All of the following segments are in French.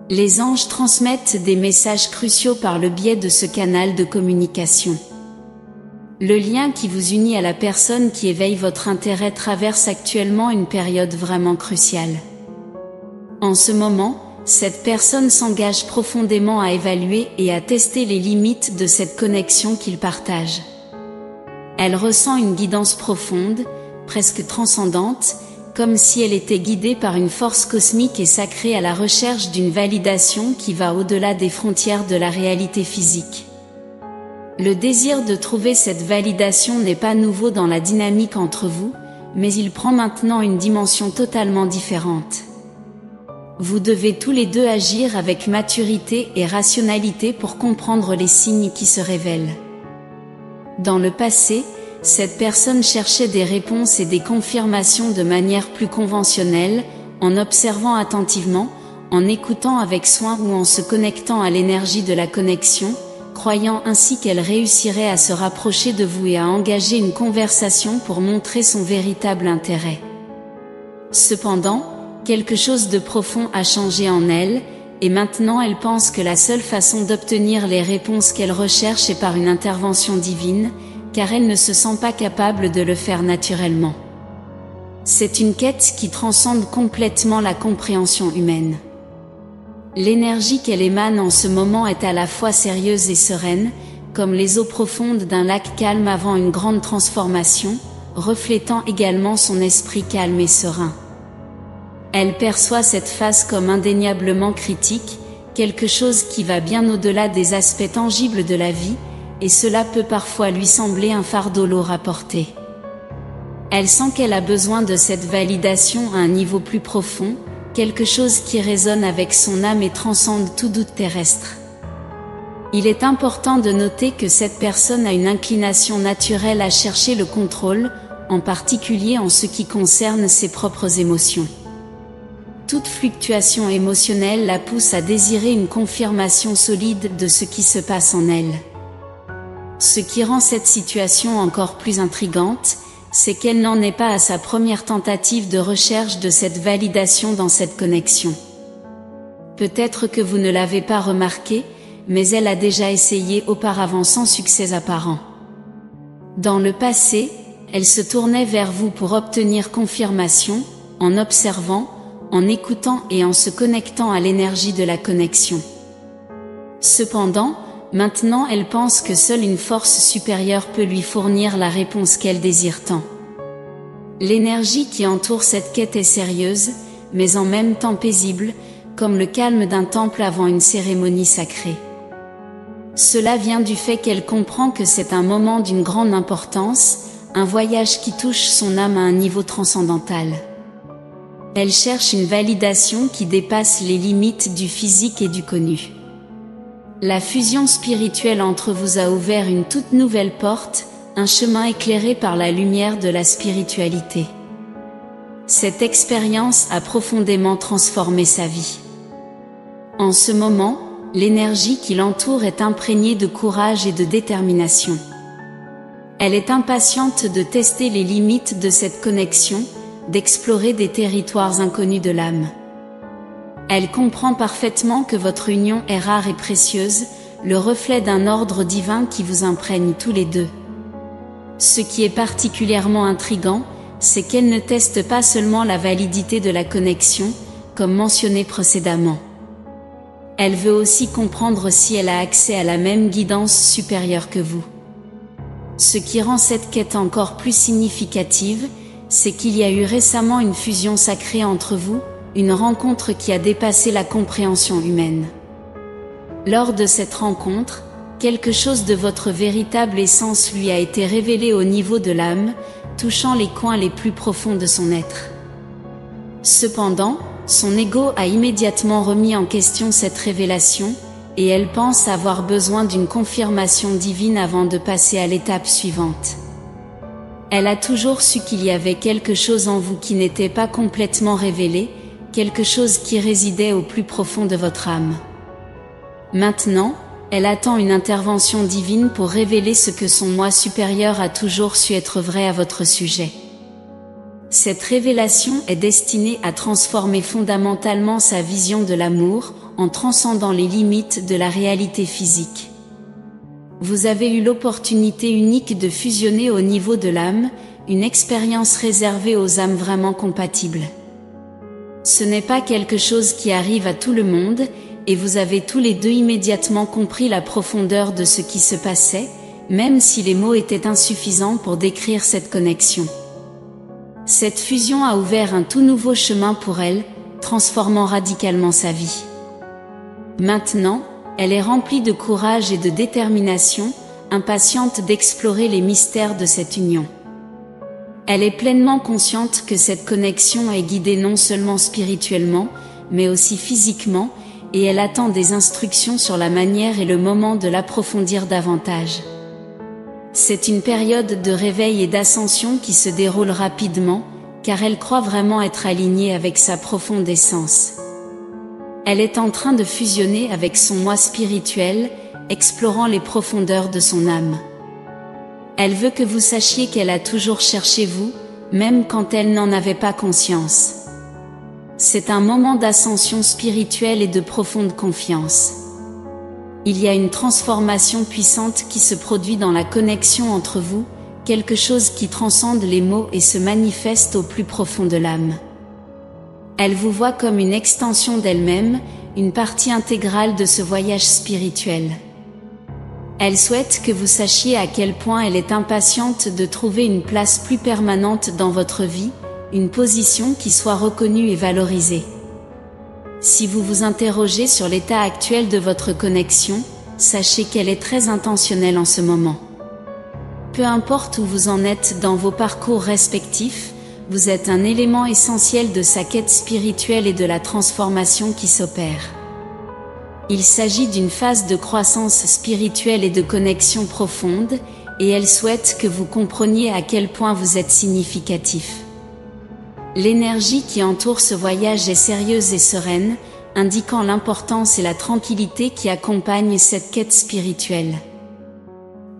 Les anges transmettent des messages cruciaux par le biais de ce canal de communication. Le lien qui vous unit à la personne qui éveille votre intérêt traverse actuellement une période vraiment cruciale. En ce moment, cette personne s'engage profondément à évaluer et à tester les limites de cette connexion qu'ils partagent. Elle ressent une guidance profonde, presque transcendante, comme si elle était guidée par une force cosmique et sacrée à la recherche d'une validation qui va au-delà des frontières de la réalité physique. Le désir de trouver cette validation n'est pas nouveau dans la dynamique entre vous, mais il prend maintenant une dimension totalement différente. Vous devez tous les deux agir avec maturité et rationalité pour comprendre les signes qui se révèlent. Dans le passé, cette personne cherchait des réponses et des confirmations de manière plus conventionnelle, en observant attentivement, en écoutant avec soin ou en se connectant à l'énergie de la connexion, croyant ainsi qu'elle réussirait à se rapprocher de vous et à engager une conversation pour montrer son véritable intérêt. Cependant, quelque chose de profond a changé en elle, et maintenant elle pense que la seule façon d'obtenir les réponses qu'elle recherche est par une intervention divine, car elle ne se sent pas capable de le faire naturellement. C'est une quête qui transcende complètement la compréhension humaine. L'énergie qu'elle émane en ce moment est à la fois sérieuse et sereine, comme les eaux profondes d'un lac calme avant une grande transformation, reflétant également son esprit calme et serein. Elle perçoit cette phase comme indéniablement critique, quelque chose qui va bien au-delà des aspects tangibles de la vie, et cela peut parfois lui sembler un fardeau lourd à porter. Elle sent qu'elle a besoin de cette validation à un niveau plus profond, quelque chose qui résonne avec son âme et transcende tout doute terrestre. Il est important de noter que cette personne a une inclination naturelle à chercher le contrôle, en particulier en ce qui concerne ses propres émotions. Toute fluctuation émotionnelle la pousse à désirer une confirmation solide de ce qui se passe en elle. Ce qui rend cette situation encore plus intrigante, c'est qu'elle n'en est pas à sa première tentative de recherche de cette validation dans cette connexion. Peut-être que vous ne l'avez pas remarqué, mais elle a déjà essayé auparavant sans succès apparent. Dans le passé, elle se tournait vers vous pour obtenir confirmation, en observant, en écoutant et en se connectant à l'énergie de la connexion. Cependant, maintenant elle pense que seule une force supérieure peut lui fournir la réponse qu'elle désire tant. L'énergie qui entoure cette quête est sérieuse, mais en même temps paisible, comme le calme d'un temple avant une cérémonie sacrée. Cela vient du fait qu'elle comprend que c'est un moment d'une grande importance, un voyage qui touche son âme à un niveau transcendantal. Elle cherche une validation qui dépasse les limites du physique et du connu. La fusion spirituelle entre vous a ouvert une toute nouvelle porte, un chemin éclairé par la lumière de la spiritualité. Cette expérience a profondément transformé sa vie. En ce moment, l'énergie qui l'entoure est imprégnée de courage et de détermination. Elle est impatiente de tester les limites de cette connexion, d'explorer des territoires inconnus de l'âme. Elle comprend parfaitement que votre union est rare et précieuse, le reflet d'un ordre divin qui vous imprègne tous les deux. Ce qui est particulièrement intrigant, c'est qu'elle ne teste pas seulement la validité de la connexion, comme mentionné précédemment. Elle veut aussi comprendre si elle a accès à la même guidance supérieure que vous. Ce qui rend cette quête encore plus significative, c'est qu'il y a eu récemment une fusion sacrée entre vous, une rencontre qui a dépassé la compréhension humaine. Lors de cette rencontre, quelque chose de votre véritable essence lui a été révélé au niveau de l'âme, touchant les coins les plus profonds de son être. Cependant, son ego a immédiatement remis en question cette révélation, et elle pense avoir besoin d'une confirmation divine avant de passer à l'étape suivante. Elle a toujours su qu'il y avait quelque chose en vous qui n'était pas complètement révélé, quelque chose qui résidait au plus profond de votre âme. Maintenant, elle attend une intervention divine pour révéler ce que son moi supérieur a toujours su être vrai à votre sujet. Cette révélation est destinée à transformer fondamentalement sa vision de l'amour, en transcendant les limites de la réalité physique. Vous avez eu l'opportunité unique de fusionner au niveau de l'âme, une expérience réservée aux âmes vraiment compatibles. Ce n'est pas quelque chose qui arrive à tout le monde, et vous avez tous les deux immédiatement compris la profondeur de ce qui se passait, même si les mots étaient insuffisants pour décrire cette connexion. Cette fusion a ouvert un tout nouveau chemin pour elle, transformant radicalement sa vie. Maintenant, elle est remplie de courage et de détermination, impatiente d'explorer les mystères de cette union. Elle est pleinement consciente que cette connexion est guidée non seulement spirituellement, mais aussi physiquement, et elle attend des instructions sur la manière et le moment de l'approfondir davantage. C'est une période de réveil et d'ascension qui se déroule rapidement, car elle croit vraiment être alignée avec sa profonde essence. Elle est en train de fusionner avec son moi spirituel, explorant les profondeurs de son âme. Elle veut que vous sachiez qu'elle a toujours cherché vous, même quand elle n'en avait pas conscience. C'est un moment d'ascension spirituelle et de profonde confiance. Il y a une transformation puissante qui se produit dans la connexion entre vous, quelque chose qui transcende les mots et se manifeste au plus profond de l'âme. Elle vous voit comme une extension d'elle-même, une partie intégrale de ce voyage spirituel. Elle souhaite que vous sachiez à quel point elle est impatiente de trouver une place plus permanente dans votre vie, une position qui soit reconnue et valorisée. Si vous vous interrogez sur l'état actuel de votre connexion, sachez qu'elle est très intentionnelle en ce moment. Peu importe où vous en êtes dans vos parcours respectifs, vous êtes un élément essentiel de sa quête spirituelle et de la transformation qui s'opère. Il s'agit d'une phase de croissance spirituelle et de connexion profonde, et elle souhaite que vous compreniez à quel point vous êtes significatif. L'énergie qui entoure ce voyage est sérieuse et sereine, indiquant l'importance et la tranquillité qui accompagnent cette quête spirituelle.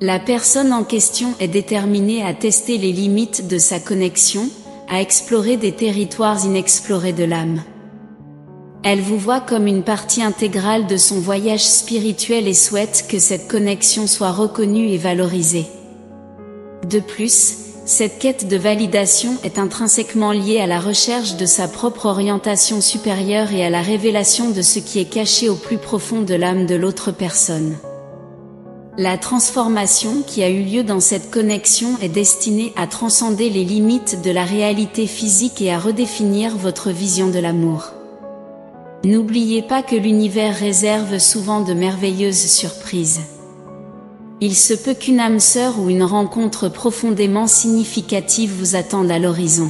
La personne en question est déterminée à tester les limites de sa connexion, à explorer des territoires inexplorés de l'âme. Elle vous voit comme une partie intégrale de son voyage spirituel et souhaite que cette connexion soit reconnue et valorisée. De plus, cette quête de validation est intrinsèquement liée à la recherche de sa propre orientation supérieure et à la révélation de ce qui est caché au plus profond de l'âme de l'autre personne. La transformation qui a eu lieu dans cette connexion est destinée à transcender les limites de la réalité physique et à redéfinir votre vision de l'amour. N'oubliez pas que l'univers réserve souvent de merveilleuses surprises. Il se peut qu'une âme sœur ou une rencontre profondément significative vous attende à l'horizon.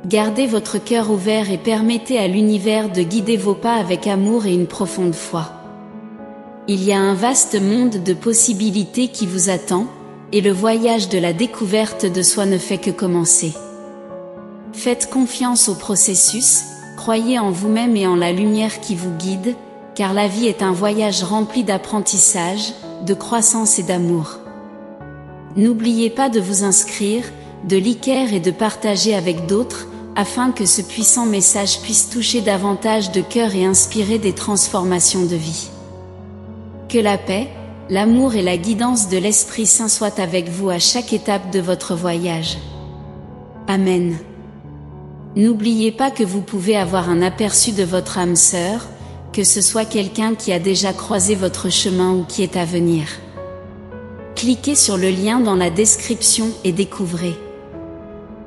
Gardez votre cœur ouvert et permettez à l'univers de guider vos pas avec amour et une profonde foi. Il y a un vaste monde de possibilités qui vous attend, et le voyage de la découverte de soi ne fait que commencer. Faites confiance au processus, croyez en vous-même et en la lumière qui vous guide, car la vie est un voyage rempli d'apprentissage, de croissance et d'amour. N'oubliez pas de vous inscrire, de liker et de partager avec d'autres, afin que ce puissant message puisse toucher davantage de cœurs et inspirer des transformations de vie. Que la paix, l'amour et la guidance de l'Esprit Saint soient avec vous à chaque étape de votre voyage. Amen. N'oubliez pas que vous pouvez avoir un aperçu de votre âme sœur, que ce soit quelqu'un qui a déjà croisé votre chemin ou qui est à venir. Cliquez sur le lien dans la description et découvrez.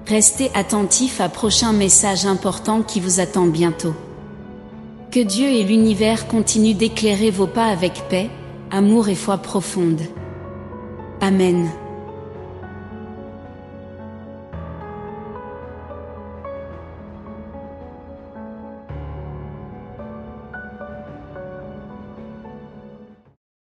Restez attentif à prochain message important qui vous attend bientôt. Que Dieu et l'univers continuent d'éclairer vos pas avec paix, amour et foi profonde. Amen.